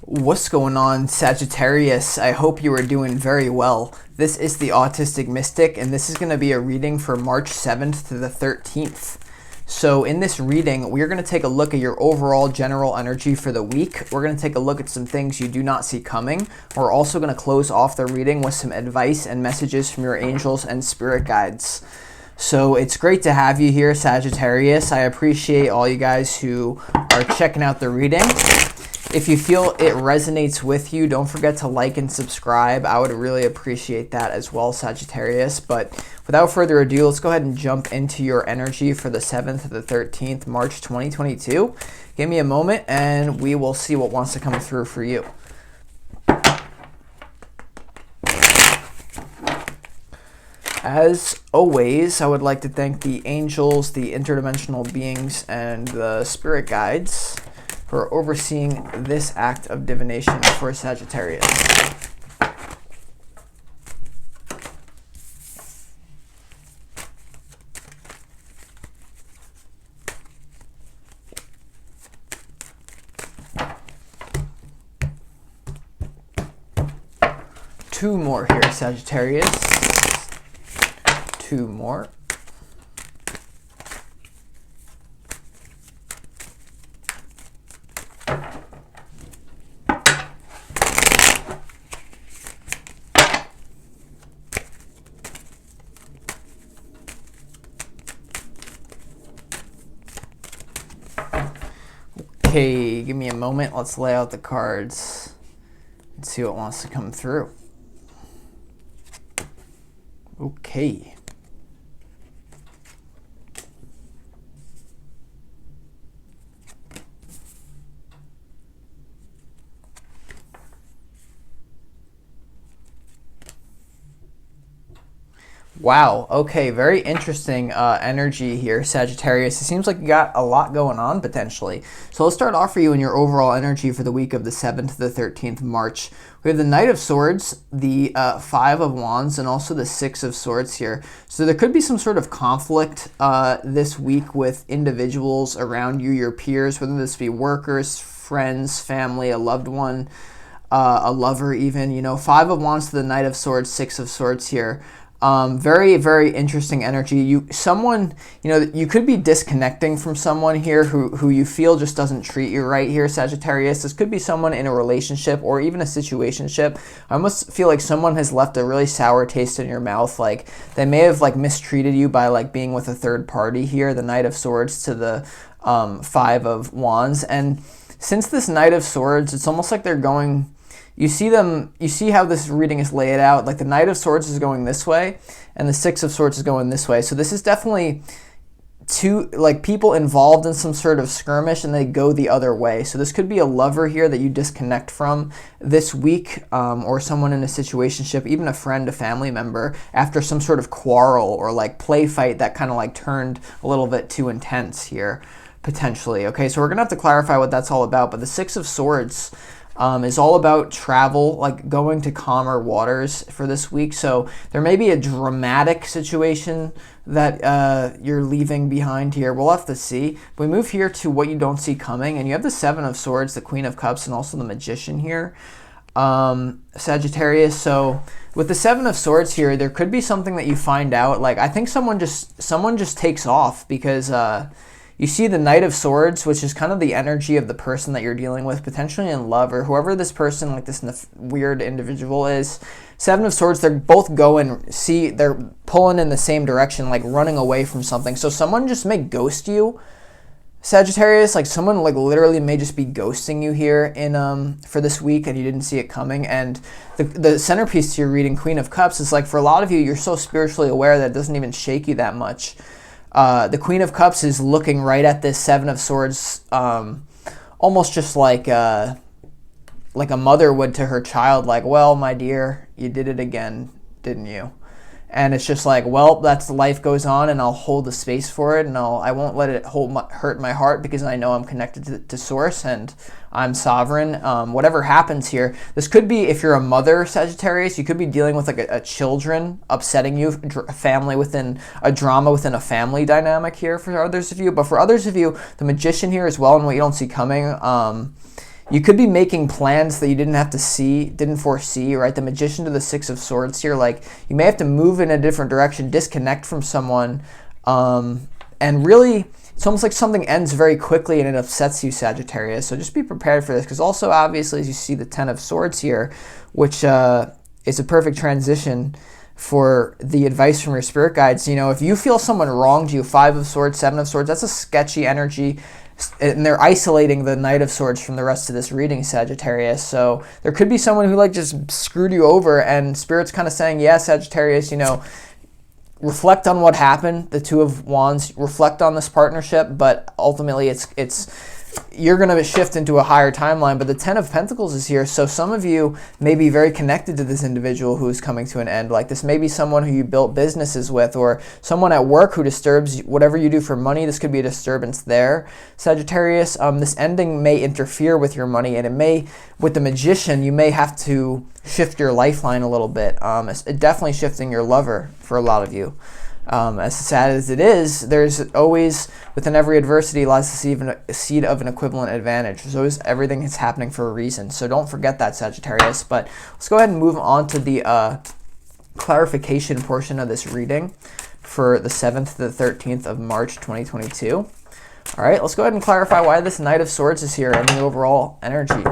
What's going on, Sagittarius? I hope you are doing very well. This is the Autistic Mystic, and this is going to be a reading for March 7th to the 13th. So in this reading, we're going to take a look at your overall general energy for the week. We're going to take a look at some things you do not see coming. We're also going to close off the reading with some advice and messages from your angels and spirit guides. So it's great to have you here, Sagittarius. I appreciate all you guys who are checking out the reading. If you feel it resonates with you, don't forget to like and subscribe. I would really appreciate that as well, Sagittarius. But without further ado, let's go ahead and jump into your energy for the 7th to the 13th, March 2022. Give me a moment and we will see what wants to come through for you. As always, I would like to thank the angels, the interdimensional beings, and the spirit guides for overseeing this act of divination for Sagittarius. Two more here, Sagittarius. Two more. Okay, give me a moment. Let's lay out the cards and see what wants to come through. Okay. Wow, okay, very interesting energy here, Sagittarius. It seems like you got a lot going on potentially. So let's start off for you in your overall energy for the week of the 7th to the 13th March. We have the Knight of Swords, the Five of Wands, and also the Six of Swords here. So there could be some sort of conflict this week with individuals around you, your peers, whether this be workers, friends, family, a loved one, a lover even. You know, Five of Wands to the Knight of Swords, Six of Swords here. Very, very interesting energy. You could be disconnecting from someone here who you feel just doesn't treat you right here, Sagittarius. This could be someone in a relationship or even a situationship. I almost feel like someone has left a really sour taste in your mouth. Like they may have like mistreated you by like being with a third party here, the Knight of Swords to the Five of Wands. And since this Knight of Swords, it's almost like they're going... You see how this reading is laid out, like the Knight of Swords is going this way and the Six of Swords is going this way. So this is definitely two, like people involved in some sort of skirmish and they go the other way. So this could be a lover here that you disconnect from this week, or someone in a situationship, even a friend, a family member, after some sort of quarrel or like play fight that kind of like turned a little bit too intense here, potentially. Okay, so we're gonna have to clarify what that's all about, but the Six of Swords is all about travel, like going to calmer waters for this week. So there may be a dramatic situation that you're leaving behind here. We'll have to see. We move here to what you don't see coming, and you have the Seven of Swords, the Queen of Cups, and also the Magician here, Sagittarius. So with the Seven of Swords here, there could be something that you find out. Like I think someone just takes off because you see the Knight of Swords, which is kind of the energy of the person that you're dealing with, potentially in love, or whoever this person, like this weird individual is. Seven of Swords, they're both they're pulling in the same direction, like running away from something. So someone just may ghost you, Sagittarius. Like someone like literally may just be ghosting you here in for this week and you didn't see it coming. And the centerpiece to your reading, Queen of Cups, is like for a lot of you, you're so spiritually aware that it doesn't even shake you that much. The Queen of Cups is looking right at this Seven of Swords, almost just like a mother would to her child, like, well, my dear, you did it again, didn't you? And it's just like, well, that's life goes on, and I'll hold the space for it, and I won't let it hurt my heart because I know I'm connected to Source and I'm sovereign. Whatever happens here, this could be, if you're a mother, Sagittarius, you could be dealing with like a children upsetting you, family within a drama within a family dynamic here for others of you. But for others of you, the Magician here as well, and what you don't see coming, You could be making plans that you didn't foresee, right? The Magician to the Six of Swords here, like you may have to move in a different direction, disconnect from someone, and really, it's almost like something ends very quickly and it upsets you, Sagittarius. So just be prepared for this, because also obviously as you see the Ten of Swords here, which is a perfect transition for the advice from your spirit guides. You know, if you feel someone wronged you, Five of Swords, Seven of Swords, that's a sketchy energy, and they're isolating the Knight of Swords from the rest of this reading, Sagittarius. So there could be someone who like just screwed you over, and Spirit's kind of saying, yeah, Sagittarius, you know, reflect on what happened, the Two of Wands, reflect on this partnership, but ultimately you're going to shift into a higher timeline. But the Ten of Pentacles is here, so some of you may be very connected to this individual who is coming to an end. Like this may be someone who you built businesses with, or someone at work who disturbs whatever you do for money. This could be a disturbance there, Sagittarius. This ending may interfere with your money, and it may, with the Magician, you may have to shift your lifeline a little bit. It's definitely shifting your lover for a lot of you. As sad as it is, there's always, within every adversity lies the seed of an equivalent advantage. There's always, everything is happening for a reason. So don't forget that, Sagittarius. But let's go ahead and move on to the clarification portion of this reading for the 7th to the 13th of March 2022. All right, let's go ahead and clarify why this Knight of Swords is here and the overall energy.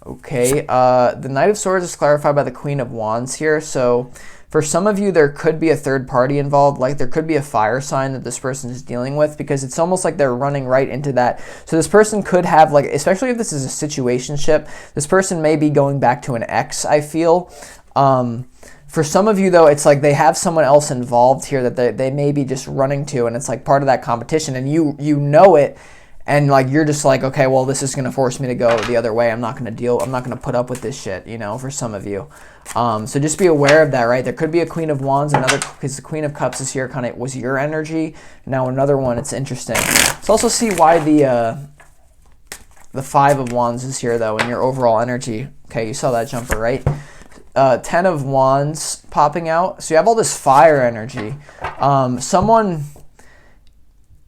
Okay, the Knight of Swords is clarified by the Queen of Wands here. So for some of you, there could be a third party involved. Like there could be a fire sign that this person is dealing with, because it's almost like they're running right into that. So this person could have, like, especially if this is a situationship, this person may be going back to an ex, I feel. For some of you, though, it's like they have someone else involved here that they may be just running to, and it's like part of that competition, and you know it. And like you're just like, okay, well, this is gonna force me to go the other way. I'm not gonna put up with this shit, you know, for some of you. So just be aware of that, right? There could be a Queen of Wands, because the Queen of Cups is here, kind of was your energy. Now another one, it's interesting. Let's also see why the Five of Wands is here though in your overall energy. Okay, you saw that jumper, right? Ten of Wands popping out. So you have all this fire energy.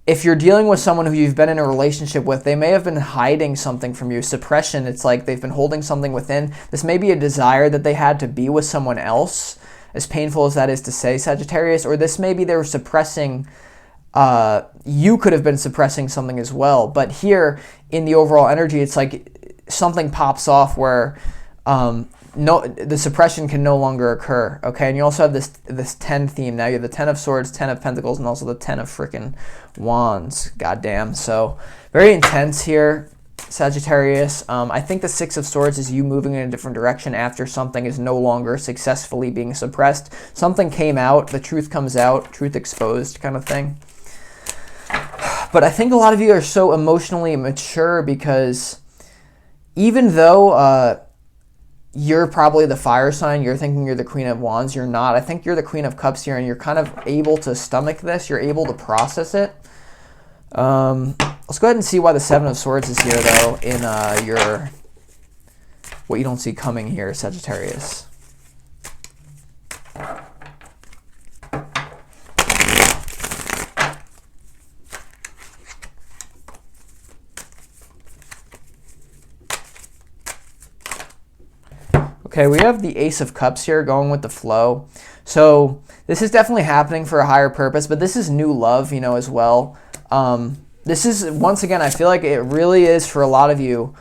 If you're dealing with someone who you've been in a relationship with, they may have been hiding something from you. Suppression, it's like they've been holding something within. This may be a desire that they had to be with someone else, as painful as that is to say, Sagittarius. Or this may be they were suppressing, you could have been suppressing something as well. But here, in the overall energy, it's like something pops off where the suppression can no longer occur, okay? And you also have this 10 theme. Now you have the 10 of Swords, 10 of Pentacles, and also the 10 of frickin' Wands. Goddamn. So very intense here, Sagittarius. I think the 6 of Swords is you moving in a different direction after something is no longer successfully being suppressed. Something came out, the truth comes out, truth exposed kind of thing. But I think a lot of you are so emotionally immature, because even though you're probably the fire sign, you're thinking you're the Queen of Wands, you're not. I think you're the Queen of Cups here, and you're kind of able to stomach this. You're able to process it. Let's go ahead and see why the 7 of Swords is here, though, in what you don't see coming here, Sagittarius. Okay, we have the Ace of Cups here going with the flow. So this is definitely happening for a higher purpose, but this is new love, you know, as well. This is, once again, I feel like it really is for a lot of you,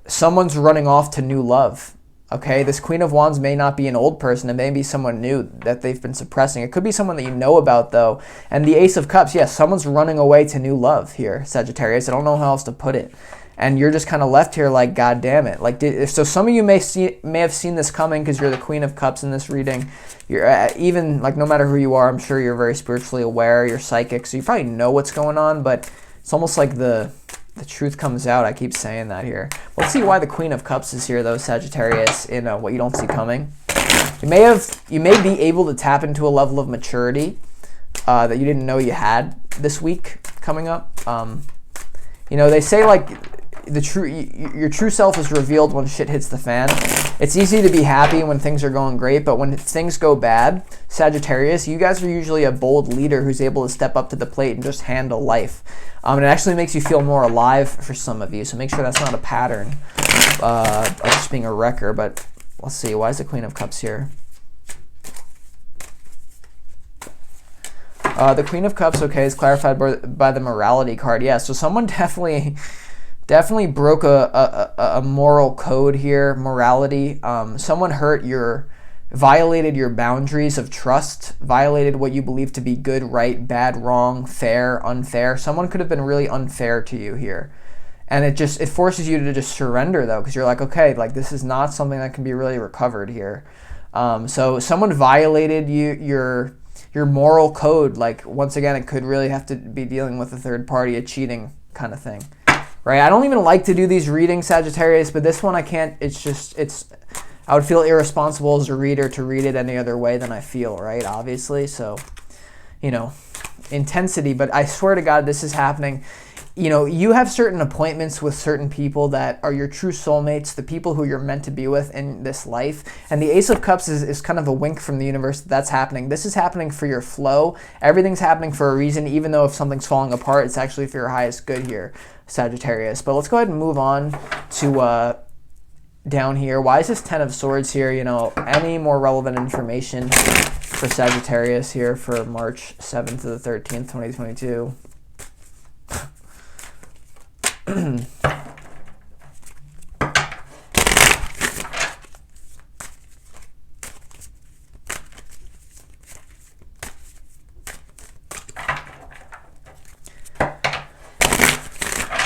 someone's running off to new love. Okay, this Queen of Wands may not be an old person. It may be someone new that they've been suppressing. It could be someone that you know about, though. And the Ace of Cups, yes, someone's running away to new love here, Sagittarius. I don't know how else to put it. And you're just kind of left here like, God damn it. Like, so some of you may have seen this coming because you're the Queen of Cups in this reading. You're even, like, no matter who you are, I'm sure you're very spiritually aware. You're psychic, so you probably know what's going on. But it's almost like the truth comes out. I keep saying that here. Let's see why the Queen of Cups is here, though, Sagittarius, in what you don't see coming. You may be able to tap into a level of maturity that you didn't know you had this week coming up. You know, they say, like, your true self is revealed when shit hits the fan. It's easy to be happy when things are going great, but when things go bad, Sagittarius, you guys are usually a bold leader who's able to step up to the plate and just handle life. It actually makes you feel more alive for some of you, so make sure that's not a pattern of just being a wrecker. But let's see, why is the Queen of Cups here? The Queen of Cups, okay, is clarified by the morality card. Yeah, so someone definitely broke a moral code here, morality. Someone violated your boundaries of trust, violated what you believe to be good, right, bad, wrong, fair, unfair. Someone could have been really unfair to you here. And it forces you to just surrender, though, because you're like, okay, like this is not something that can be really recovered here. So someone violated your moral code. Like, once again, it could really have to be dealing with a third party, a cheating kind of thing, right? I don't even like to do these readings, Sagittarius, but this one I can't. I would feel irresponsible as a reader to read it any other way than I feel, right? Obviously, so, intensity. But I swear to God, this is happening. You have certain appointments with certain people that are your true soulmates, the people who you're meant to be with in this life. And the Ace of Cups is kind of a wink from the universe that's happening. This is happening for your flow. Everything's happening for a reason, even though if something's falling apart, it's actually for your highest good here, Sagittarius. But let's go ahead and move on to down here. Why is this Ten of Swords here? Any more relevant information for Sagittarius here for March 7th to the 13th, 2022?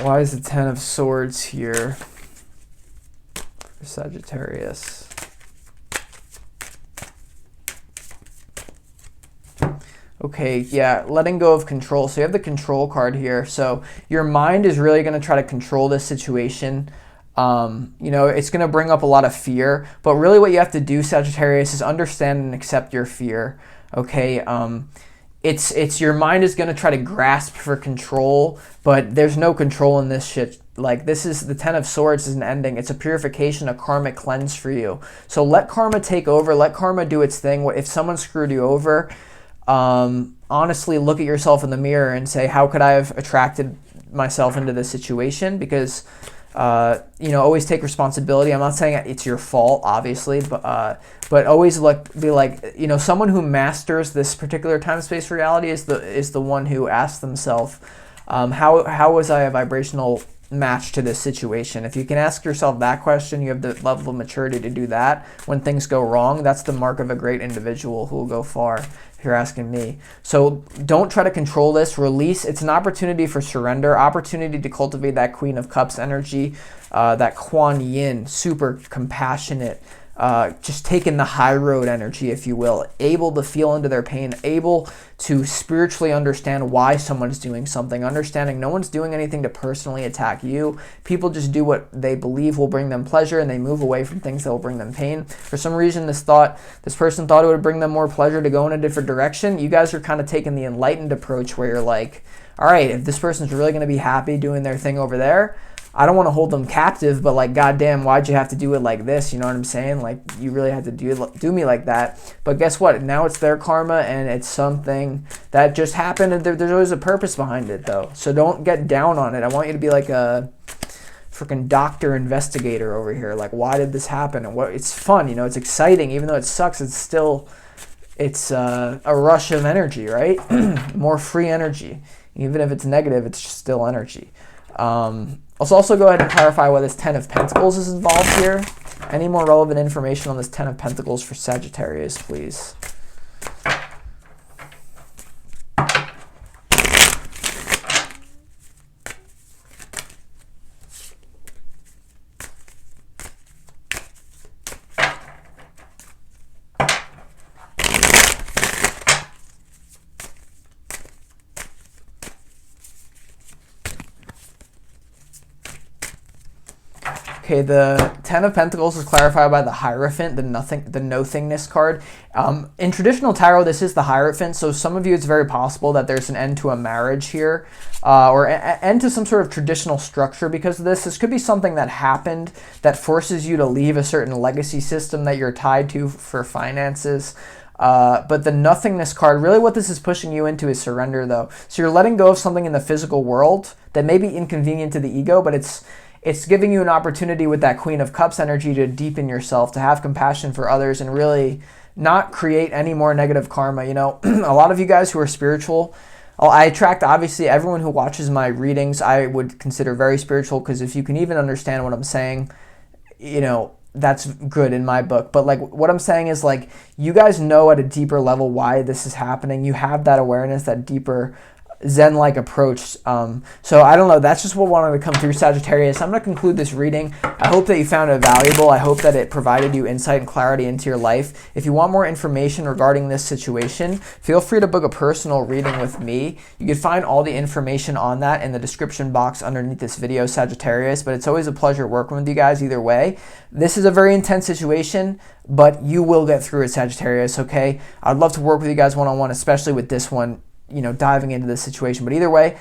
Why is the Ten of Swords here for Sagittarius? Okay, yeah, letting go of control. So you have the control card here. So your mind is really going to try to control this situation. It's going to bring up a lot of fear. But really what you have to do, Sagittarius, is understand and accept your fear. Okay, it's your mind is going to try to grasp for control, but there's no control in this shit. Like, this is the Ten of Swords is an ending. It's a purification, a karmic cleanse for you. So let karma take over. Let karma do its thing. If someone screwed you over, honestly look at yourself in the mirror and say, how could I have attracted myself into this situation? Because always take responsibility. I'm not saying it's your fault, obviously, but always be like, someone who masters this particular time-space reality is the one who asks themselves, how was I a vibrational match to this situation? If you can ask yourself that question, you have the level of maturity to do that. When things go wrong, that's the mark of a great individual who will go far, if you're asking me. So don't try to control this. Release. It's an opportunity for surrender, opportunity to cultivate that Queen of Cups energy, that Kuan Yin, super compassionate, just taking the high road energy, if you will, able to feel into their pain, able to spiritually understand why someone's doing something, understanding no one's doing anything to personally attack you. People just do what they believe will bring them pleasure, and they move away from things that will bring them pain. For some reason, this person thought it would bring them more pleasure to go in a different direction. You guys are kind of taking the enlightened approach where you're like, all right, if this person's really going to be happy doing their thing over there, I don't want to hold them captive, but like, goddamn, why'd you have to do it like this? You know what I'm saying? Like, you really had to do me like that. But guess what? Now it's their karma, and it's something that just happened, and there's always a purpose behind it, though. So don't get down on it. I want you to be like a freaking doctor investigator over here. Like, why did this happen? And it's fun, it's exciting. Even though it sucks, it's a rush of energy, right? More free energy. Even if it's negative, it's still energy. Let's also go ahead and clarify why this Ten of Pentacles is involved here. Any more relevant information on this Ten of Pentacles for Sagittarius, please? Okay, the Ten of Pentacles is clarified by the Hierophant, the nothingness card. In traditional tarot, this is the Hierophant, so some of you, it's very possible that there's an end to a marriage here, or end to some sort of traditional structure because of this. This could be something that happened that forces you to leave a certain legacy system that you're tied to for finances. But the nothingness card, really what this is pushing you into is surrender, though. So you're letting go of something in the physical world that may be inconvenient to the ego, but it's giving you an opportunity with that Queen of Cups energy to deepen yourself, to have compassion for others, and really not create any more negative karma. You know, a lot of you guys who are spiritual, I attract, obviously, everyone who watches my readings, I would consider very spiritual, because if you can even understand what I'm saying, you know, that's good in my book. But like what I'm saying is, like, you guys know at a deeper level why this is happening. You have that awareness, that deeper Zen-like approach. So I don't know, that's just what wanted to come through, Sagittarius. I'm going to conclude this reading. I hope that you found it valuable. I hope that it provided you insight and clarity into your life. If you want more information regarding this situation, feel free to book a personal reading with me. You can find all the information on that in the description box underneath this video, Sagittarius. But it's always a pleasure working with you guys either way. This is a very intense situation, but you will get through it, Sagittarius, okay? I'd love to work with you guys one-on-one, especially with this one, you know, diving into this situation. But either way,